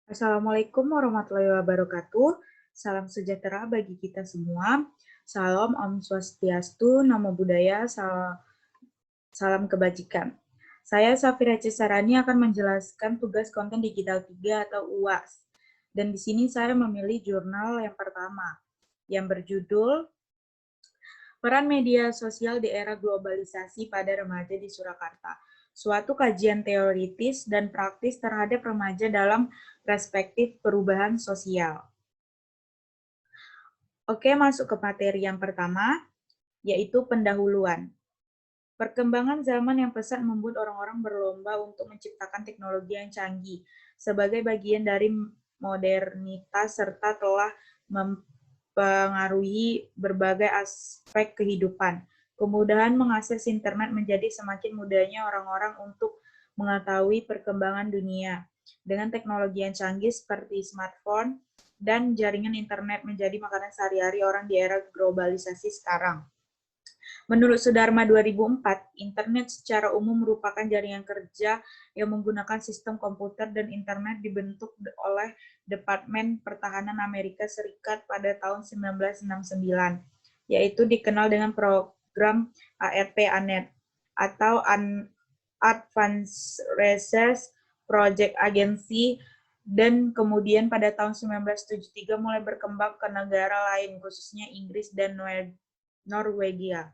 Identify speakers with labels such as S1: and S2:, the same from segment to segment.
S1: Assalamualaikum warahmatullahi wabarakatuh. Salam sejahtera bagi kita semua. Salam Om Swastiastu, Namo Buddhaya, salam kebajikan. Saya Safira Cesarani akan menjelaskan tugas konten digital 3 atau UAS. Dan di sini saya memilih jurnal yang pertama, yang berjudul Peran Media Sosial di Era Globalisasi pada Remaja di Surakarta. Suatu kajian teoritis dan praktis terhadap remaja dalam perspektif perubahan sosial. Oke, masuk ke materi yang pertama, yaitu pendahuluan. Perkembangan zaman yang pesat membuat orang-orang berlomba untuk menciptakan teknologi yang canggih sebagai bagian dari modernitas serta telah mempengaruhi berbagai aspek kehidupan. Kemudahan mengakses internet menjadi semakin mudahnya orang-orang untuk mengetahui perkembangan dunia. Dengan teknologi yang canggih seperti smartphone dan jaringan internet menjadi makanan sehari-hari orang di era globalisasi sekarang. Menurut Sudarma 2004, internet secara umum merupakan jaringan kerja yang menggunakan sistem komputer dan internet dibentuk oleh Departemen Pertahanan Amerika Serikat pada tahun 1969, yaitu dikenal dengan program ARP-ANET atau Advanced Research Project Agency, dan kemudian pada tahun 1973 mulai berkembang ke negara lain, khususnya Inggris dan Norwegia.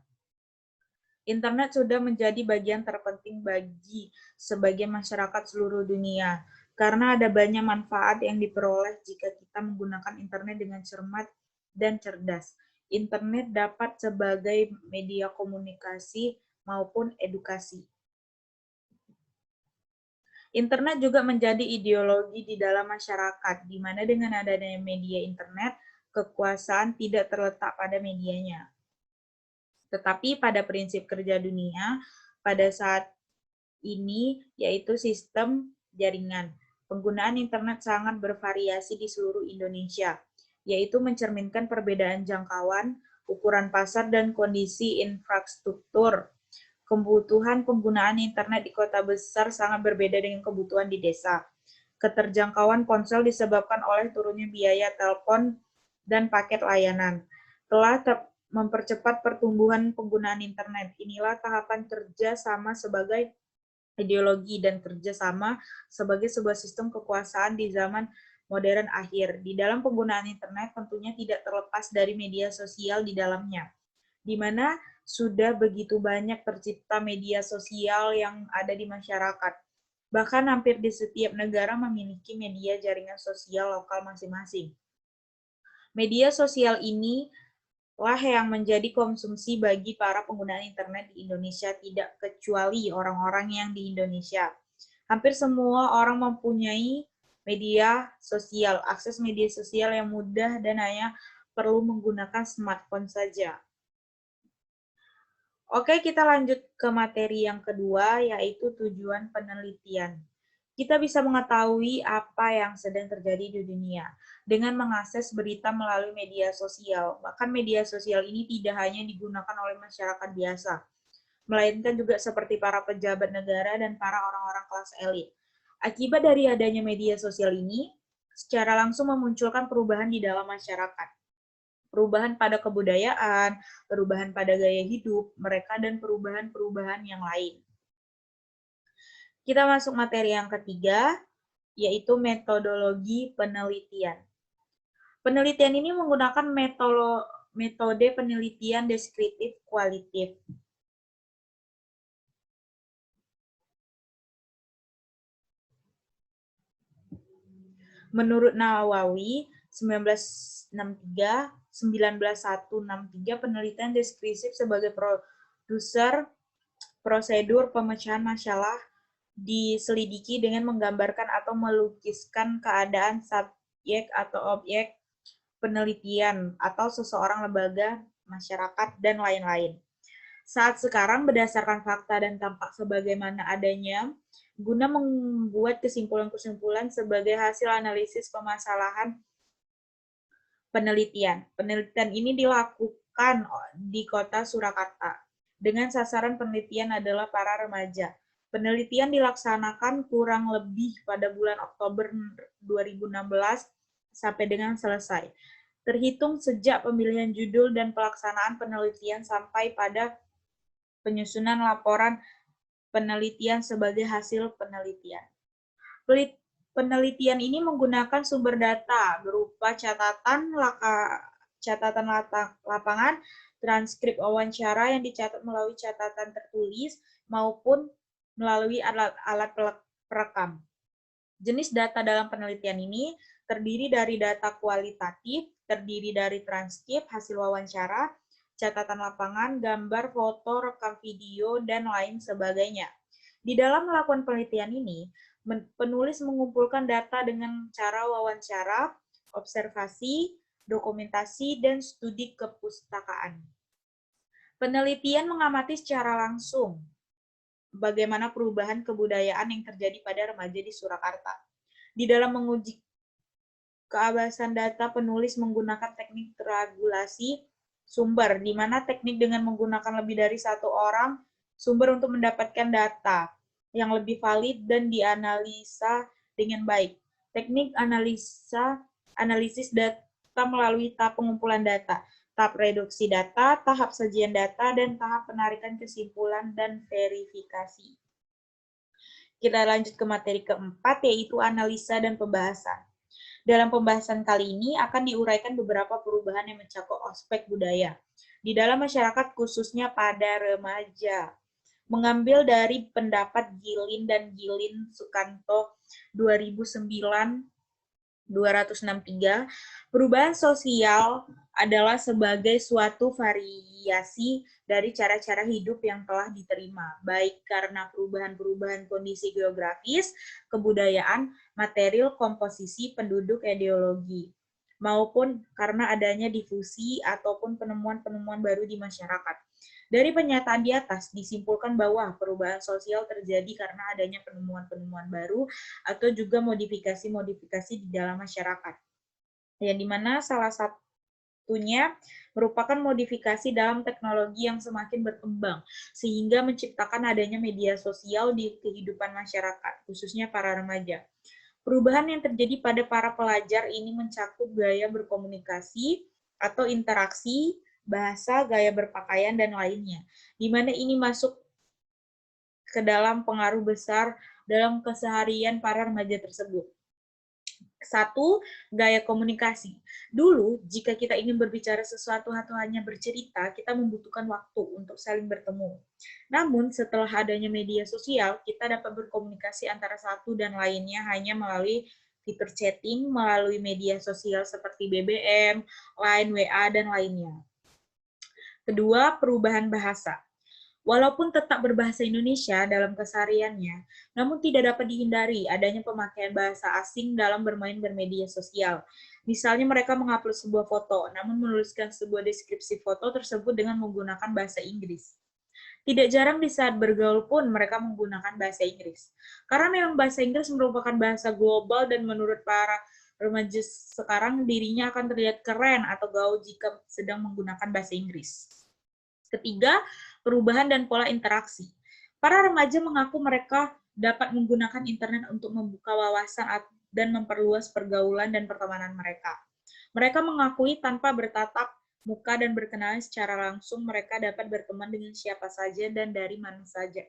S1: Internet sudah menjadi bagian terpenting bagi sebagian masyarakat seluruh dunia, karena ada banyak manfaat yang diperoleh jika kita menggunakan internet dengan cermat dan cerdas. Internet dapat sebagai media komunikasi maupun edukasi. Internet juga menjadi ideologi di dalam masyarakat, di mana dengan adanya media internet, kekuasaan tidak terletak pada medianya, tetapi pada prinsip kerja dunia pada saat ini, yaitu sistem jaringan. Penggunaan internet sangat bervariasi di seluruh Indonesia, yaitu mencerminkan perbedaan jangkauan, ukuran pasar, dan kondisi infrastruktur. Kebutuhan penggunaan internet di kota besar sangat berbeda dengan kebutuhan di desa. Keterjangkauan ponsel disebabkan oleh turunnya biaya telepon dan paket layanan. Telah mempercepat pertumbuhan penggunaan internet. Inilah tahapan kerja sama sebagai ideologi dan kerjasama sebagai sebuah sistem kekuasaan di zaman modern akhir. Di dalam penggunaan internet tentunya tidak terlepas dari media sosial di dalamnya, di mana sudah begitu banyak tercipta media sosial yang ada di masyarakat. Bahkan hampir di setiap negara memiliki media jaringan sosial lokal masing-masing. Media sosial ini lah yang menjadi konsumsi bagi para pengguna internet di Indonesia, tidak kecuali orang-orang yang di Indonesia. Hampir semua orang mempunyai media sosial, akses media sosial yang mudah dan hanya perlu menggunakan smartphone saja. Oke, kita lanjut ke materi yang kedua, yaitu tujuan penelitian. Kita bisa mengetahui apa yang sedang terjadi di dunia dengan mengakses berita melalui media sosial. Bahkan media sosial ini tidak hanya digunakan oleh masyarakat biasa, melainkan juga seperti para pejabat negara dan para orang-orang kelas elit. Akibat dari adanya media sosial ini, secara langsung memunculkan perubahan di dalam masyarakat. Perubahan pada kebudayaan, perubahan pada gaya hidup mereka, dan perubahan-perubahan yang lain. Kita masuk materi yang ketiga, yaitu metodologi penelitian. Penelitian ini menggunakan metode penelitian deskriptif kualitatif. Menurut Nawawi, 1963, penelitian deskriptif sebagai prosedur pemecahan masalah diselidiki dengan menggambarkan atau melukiskan keadaan subjek atau objek penelitian atau seseorang, lembaga, masyarakat, dan lain-lain. Saat sekarang berdasarkan fakta dan tampak sebagaimana adanya, guna membuat kesimpulan-kesimpulan sebagai hasil analisis permasalahan penelitian. Penelitian ini dilakukan di kota Surakarta. Dengan sasaran penelitian adalah para remaja. Penelitian dilaksanakan kurang lebih pada bulan Oktober 2016 sampai dengan selesai. Terhitung sejak pemilihan judul dan pelaksanaan penelitian sampai pada penyusunan laporan penelitian sebagai hasil penelitian. Penelitian ini menggunakan sumber data berupa catatan lapangan, transkrip wawancara yang dicatat melalui catatan tertulis maupun melalui alat perekam. Jenis data dalam penelitian ini terdiri dari data kualitatif, terdiri dari transkrip, hasil wawancara, catatan lapangan, gambar, foto, rekam video, dan lain sebagainya. Di dalam melakukan penelitian ini, penulis mengumpulkan data dengan cara wawancara, observasi, dokumentasi, dan studi kepustakaan. Penelitian mengamati secara langsung bagaimana perubahan kebudayaan yang terjadi pada remaja di Surakarta. Di dalam menguji keabasan data, penulis menggunakan teknik triangulasi sumber, di mana teknik dengan menggunakan lebih dari satu orang sumber untuk mendapatkan data yang lebih valid dan dianalisa dengan baik. Teknik analisis data melalui tahap pengumpulan data, tahap reduksi data, tahap sajian data, dan tahap penarikan kesimpulan dan verifikasi. Kita lanjut ke materi keempat, yaitu analisa dan pembahasan. Dalam pembahasan kali ini akan diuraikan beberapa perubahan yang mencakup aspek budaya di dalam masyarakat, khususnya pada remaja. Mengambil dari pendapat Gilin dan Gilin Sukanto 2009-263, perubahan sosial adalah sebagai suatu variasi dari cara-cara hidup yang telah diterima, baik karena perubahan-perubahan kondisi geografis, kebudayaan, material, komposisi, penduduk, ideologi, maupun karena adanya difusi ataupun penemuan-penemuan baru di masyarakat. Dari pernyataan di atas, disimpulkan bahwa perubahan sosial terjadi karena adanya penemuan-penemuan baru atau juga modifikasi-modifikasi di dalam masyarakat. Yang dimana salah satunya merupakan modifikasi dalam teknologi yang semakin berkembang, sehingga menciptakan adanya media sosial di kehidupan masyarakat, khususnya para remaja. Perubahan yang terjadi pada para pelajar ini mencakup gaya berkomunikasi atau interaksi, bahasa, gaya berpakaian, dan lainnya, di mana ini masuk ke dalam pengaruh besar dalam keseharian para remaja tersebut. 1. Gaya komunikasi. Dulu, jika kita ingin berbicara sesuatu atau hanya bercerita, kita membutuhkan waktu untuk saling bertemu. Namun, setelah adanya media sosial, kita dapat berkomunikasi antara satu dan lainnya hanya melalui fitur chatting, melalui media sosial seperti BBM, Line, WA, dan lainnya. Kedua, perubahan bahasa. Walaupun tetap berbahasa Indonesia dalam kesehariannya, namun tidak dapat dihindari adanya pemakaian bahasa asing dalam bermain bermedia sosial. Misalnya mereka mengupload sebuah foto, namun menuliskan sebuah deskripsi foto tersebut dengan menggunakan bahasa Inggris. Tidak jarang di saat bergaul pun mereka menggunakan bahasa Inggris. Karena memang bahasa Inggris merupakan bahasa global dan menurut para remaja sekarang dirinya akan terlihat keren atau gaul jika sedang menggunakan bahasa Inggris. Ketiga, perubahan dan pola interaksi. Para remaja mengaku mereka dapat menggunakan internet untuk membuka wawasan dan memperluas pergaulan dan pertemanan mereka. Mereka mengakui tanpa bertatap muka dan berkenalan secara langsung, mereka dapat berteman dengan siapa saja dan dari mana saja,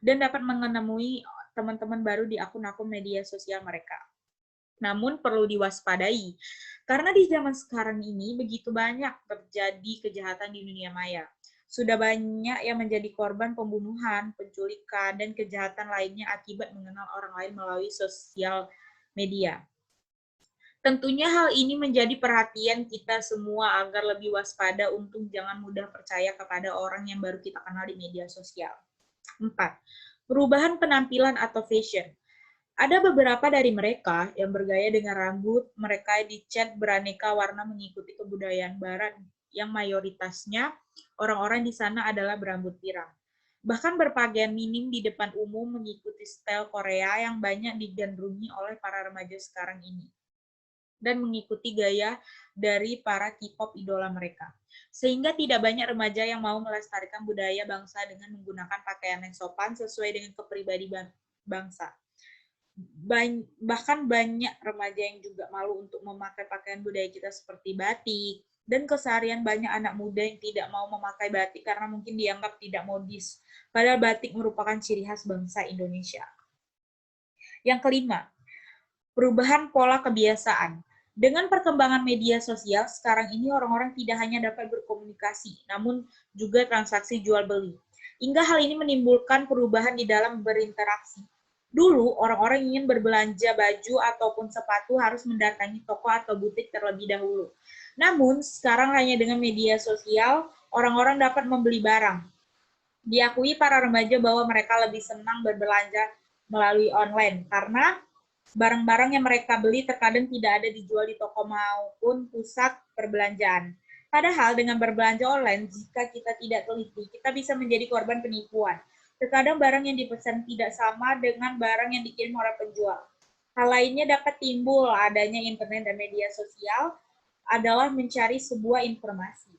S1: dan dapat menemui teman-teman baru di akun-akun media sosial mereka. Namun perlu diwaspadai, karena di zaman sekarang ini begitu banyak terjadi kejahatan di dunia maya. Sudah banyak yang menjadi korban pembunuhan, penculikan, dan kejahatan lainnya akibat mengenal orang lain melalui sosial media. Tentunya hal ini menjadi perhatian kita semua agar lebih waspada untuk jangan mudah percaya kepada orang yang baru kita kenal di media sosial. 4. Perubahan penampilan atau fashion. Ada beberapa dari mereka yang bergaya dengan rambut mereka dicat beraneka warna mengikuti kebudayaan barat yang mayoritasnya orang-orang di sana adalah berambut pirang. Bahkan berpakaian minim di depan umum mengikuti style Korea yang banyak digandrungi oleh para remaja sekarang ini. dan mengikuti gaya dari para K-pop idola mereka. Sehingga tidak banyak remaja yang mau melestarikan budaya bangsa dengan menggunakan pakaian yang sopan sesuai dengan kepribadian bangsa. Bahkan banyak remaja yang juga malu untuk memakai pakaian budaya kita seperti batik, dan keseharian banyak anak muda yang tidak mau memakai batik karena mungkin dianggap tidak modis, padahal batik merupakan ciri khas bangsa Indonesia. Yang kelima, perubahan pola kebiasaan. Dengan perkembangan media sosial, sekarang ini orang-orang tidak hanya dapat berkomunikasi, namun juga transaksi jual-beli. Hingga hal ini menimbulkan perubahan di dalam berinteraksi. Dulu, orang-orang ingin berbelanja baju ataupun sepatu harus mendatangi toko atau butik terlebih dahulu. Namun, sekarang hanya dengan media sosial, orang-orang dapat membeli barang. Diakui para remaja bahwa mereka lebih senang berbelanja melalui online, karena barang-barang yang mereka beli terkadang tidak ada dijual di toko maupun pusat perbelanjaan. Padahal dengan berbelanja online, jika kita tidak teliti, kita bisa menjadi korban penipuan. Terkadang barang yang dipesan tidak sama dengan barang yang dikirim oleh penjual. Hal lainnya dapat timbul adanya internet dan media sosial adalah mencari sebuah informasi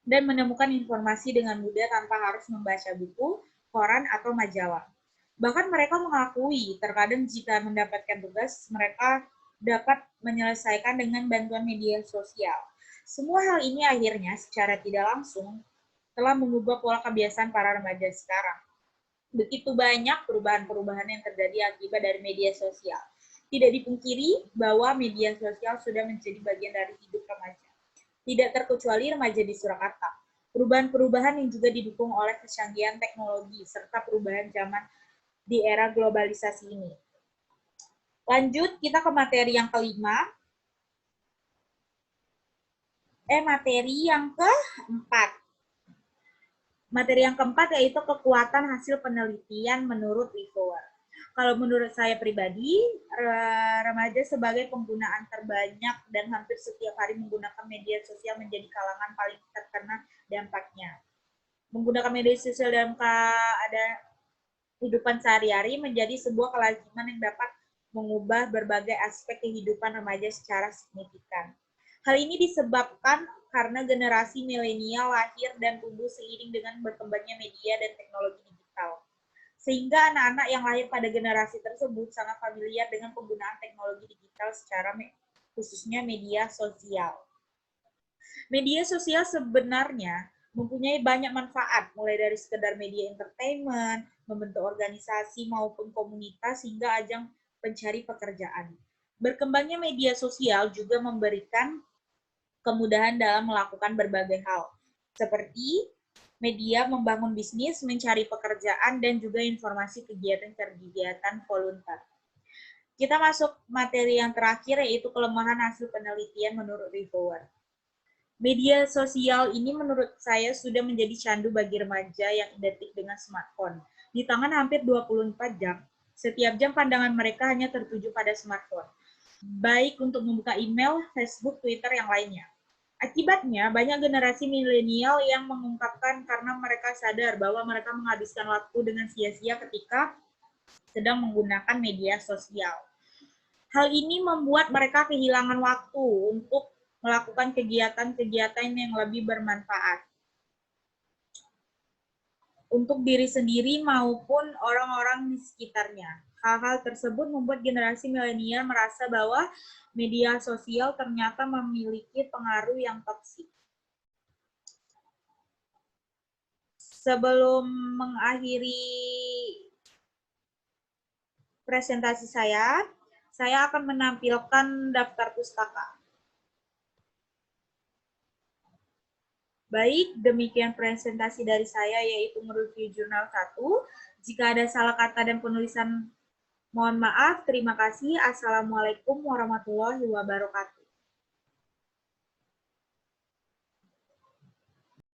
S1: dan menemukan informasi dengan mudah tanpa harus membaca buku, koran, atau majalah. Bahkan mereka mengakui terkadang jika mendapatkan tugas, mereka dapat menyelesaikan dengan bantuan media sosial. Semua hal ini akhirnya secara tidak langsung telah mengubah pola kebiasaan para remaja sekarang. Begitu banyak perubahan-perubahan yang terjadi akibat dari media sosial. Tidak dipungkiri bahwa media sosial sudah menjadi bagian dari hidup remaja. Tidak terkecuali remaja di Surakarta. Perubahan-perubahan yang juga didukung oleh kecanggihan teknologi serta perubahan zaman di era globalisasi ini. Lanjut, kita ke materi yang kelima. Materi yang keempat. Materi yang keempat yaitu kekuatan hasil penelitian menurut reviewer. Kalau menurut saya pribadi, remaja sebagai penggunaan terbanyak dan hampir setiap hari menggunakan media sosial menjadi kalangan paling terkena dampaknya. Menggunakan media sosial dalam keadaan kehidupan sehari-hari menjadi sebuah kelaziman yang dapat mengubah berbagai aspek kehidupan remaja secara signifikan. Hal ini disebabkan karena generasi milenial lahir dan tumbuh seiring dengan berkembangnya media dan teknologi digital. Sehingga anak-anak yang lahir pada generasi tersebut sangat familiar dengan penggunaan teknologi digital secara khususnya media sosial. Media sosial sebenarnya mempunyai banyak manfaat, mulai dari sekedar media entertainment, membentuk organisasi maupun komunitas, hingga ajang pencari pekerjaan. Berkembangnya media sosial juga memberikan kemudahan dalam melakukan berbagai hal, seperti media membangun bisnis, mencari pekerjaan, dan juga informasi kegiatan-kegiatan volunteer. Kita masuk materi yang terakhir, yaitu kelemahan hasil penelitian menurut reviewer. Media sosial ini menurut saya sudah menjadi candu bagi remaja yang identik dengan smartphone. Di tangan hampir 24 jam, setiap jam pandangan mereka hanya tertuju pada smartphone, baik untuk membuka email, Facebook, Twitter, yang lainnya. Akibatnya, banyak generasi milenial yang mengungkapkan karena mereka sadar bahwa mereka menghabiskan waktu dengan sia-sia ketika sedang menggunakan media sosial. Hal ini membuat mereka kehilangan waktu untuk melakukan kegiatan-kegiatan yang lebih bermanfaat untuk diri sendiri maupun orang-orang di sekitarnya. Hal-hal tersebut membuat generasi milenial merasa bahwa media sosial ternyata memiliki pengaruh yang toksik. Sebelum mengakhiri presentasi saya akan menampilkan daftar pustaka. Baik, demikian presentasi dari saya, yaitu mereview jurnal 1. Jika ada salah kata dan penulisan, mohon maaf. Terima kasih. Assalamualaikum warahmatullahi wabarakatuh.